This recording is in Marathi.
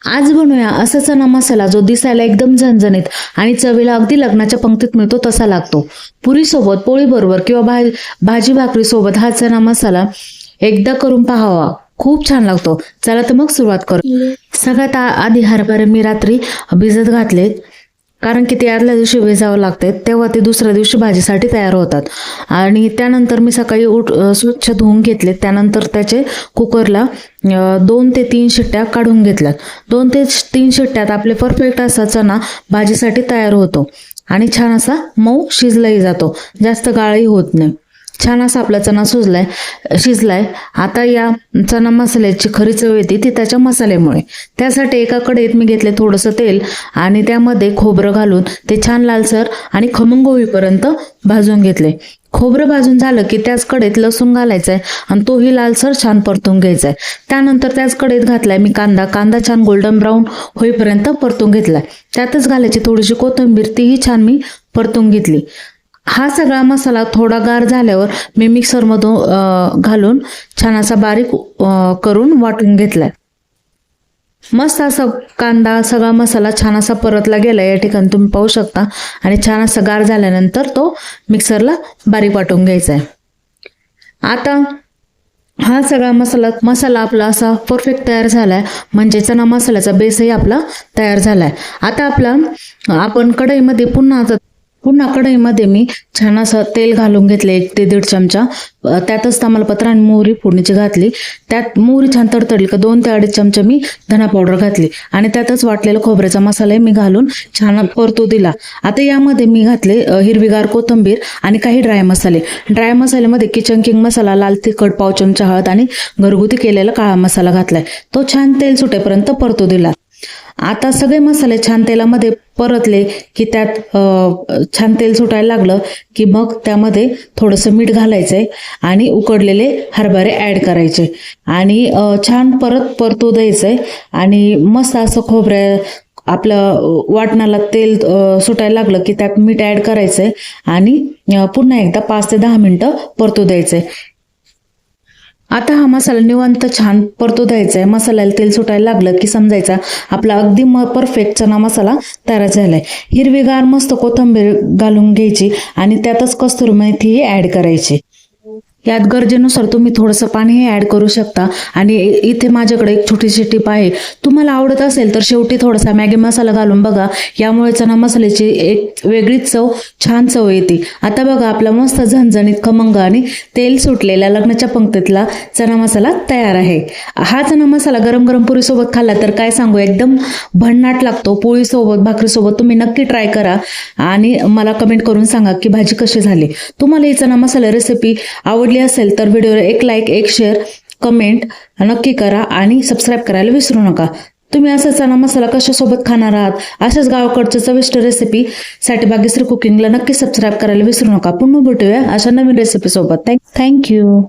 आज बनवूया असा चना मसाला जो दिसायला एकदम झणझणीत आणि चवीला अगदी लग्नाच्या पंक्तीत मिळतो तसा लागतो. पुरी सोबत, पोळी बरोबर किंवा भाजी भाकरी सोबत हा चना मसाला एकदा करून पाहावा. खूप छान लागतो. चला तर मग सुरुवात करू. सगळ्यात आधी हरभरे मी रात्री भिजत घातले, कारण की ते आदल्या दिवशी भिजावं लागते, तेव्हा ते दुसऱ्या दिवशी भाजीसाठी तयार होतात. आणि त्यानंतर मी सकाळी स्वच्छ धुवून घेतले. त्यानंतर त्याचे कुकरला 2 ते 3 शिट्ट्या काढून घेतल्यात. 2 ते 3 शिट्ट्यात आपले परफेक्ट असा चना भाजीसाठी तयार होतो आणि छान असा मऊ शिजलाही जातो, जास्त गाळही होत नाही. छान असा आपला चना शिजलाय. आता या चना मसाल्याची खरी चव येते ती त्याच्या मसाल्यामुळे. त्यासाठी एका कढईत मी घेतले थोडंसं तेल आणि त्यामध्ये खोबरं घालून ते छान लालसर आणि खमंग होईपर्यंत भाजून घेतले. खोबरं भाजून झालं की त्याच कढईत लसूण घालायचा आहे आणि तोही लालसर छान परतून घ्यायचा आहे. त्यानंतर त्याच कढईत घातलाय मी कांदा छान गोल्डन ब्राऊन होईपर्यंत परतून घेतलाय. त्यातच घालायची थोडीशी कोथिंबीर, तीही छान मी परतून घेतली. हा सगळा मसाला थोडा गार झाल्यावर मी मिक्सरमधून घालून छान असा बारीक करून वाटून घेतलाय. मस्त असा कांदा सगळा मसाला छान असा परतला गेला, या ठिकाणी तुम्ही पाहू शकता. आणि छान असा गार झाल्यानंतर तो मिक्सरला बारीक वाटून घ्यायचा आहे. आता हा सगळा मसाला आपला असा परफेक्ट तयार झालाय, म्हणजे चना मसाल्याचा बेसही आपला तयार झालाय. आता आपण कढईमध्ये पुन्हा कढईमध्ये मी छान असं तेल घालून घेतले 1 ते 1.5 चमचा. त्यातच तमालपत्र आणि मोहरी फोडणीची घातली. त्यात मोहरी छान तडतडली का 2 ते 2.5 चमचे मी धना पावडर घातली आणि त्यातच वाटलेला खोबऱ्याचा मसाला मी घालून छान परतू दिला. आता यामध्ये मी घातले हिरवीगार कोथिंबीर आणि काही ड्राय मसाल्यामध्ये किचन किंग मसाला, लाल तिखट, पाव चमचा हळद आणि घरगुती केलेला काळा मसाला घातलाय. तो छान तेल सुटेपर्यंत परतू दिला. आता सगळे मसाले छान तेलामध्ये परतले की त्यात छान तेल सुटायला लागलं की मग त्यामध्ये थोडंसं मीठ घालायचंय आणि उकडलेले हरभरे ऍड करायचे आणि छान परतू द्यायचंय. आणि मस्त असं आपलं वाटणाला तेल सुटायला लागलं की त्यात मीठ ऍड करायचंय आणि पुन्हा एकदा 5 ते 10 मिनिटं परतू द्यायचंय. आता हा मसाला निवांत छान परतू द्यायचा आहे. मसाल्याला तेल सुटायला लागलं की समजायचा आपला अगदी परफेक्ट चना मसाला तयार झालाय. हिरवीगार मस्त कोथिंबीर घालून घ्यायची आणि त्यातच कस्तुरी मेथी ऍड करायची. यात गरजेनुसार तुम्ही थोडंसं पाणीही ऍड करू शकता. आणि इथे माझ्याकडे एक छोटीशी टिप आहे, तुम्हाला आवडत असेल तर शेवटी थोडासा मॅगी मसाला घालून बघा, यामुळे चना मसाल्याची एक वेगळीच छान चव येते. आता बघा आपला मस्त झणझणीत खमंग आणि तेल सुटलेला लग्नाच्या पंक्तीतला चना मसाला तयार आहे. हा चना मसाला गरम गरम पुरीसोबत खाल्ला तर काय सांगू, एकदम भन्नाट लागतो. पोळीसोबत, भाकरीसोबत तुम्ही नक्की ट्राय करा आणि मला कमेंट करून सांगा की भाजी कशी झाली. तुम्हाला ही चना मसाला रेसिपी आवडली असेल तर व्हिडिओला एक लाईक, एक शेअर, कमेंट नक्की करा आणि सबस्क्राईब करायला विसरू नका. तुम्ही असा चना मसाला कशासोबत खाणार आहात, अशाच गावाकडच्या चविष्ट रेसिपी साठी भाग्यश्री कुकिंगला नक्की सबस्क्राईब करायला विसरू नका. पुन्हा भेटूया अशा नवीन रेसिपी सोबत. थँक्यू.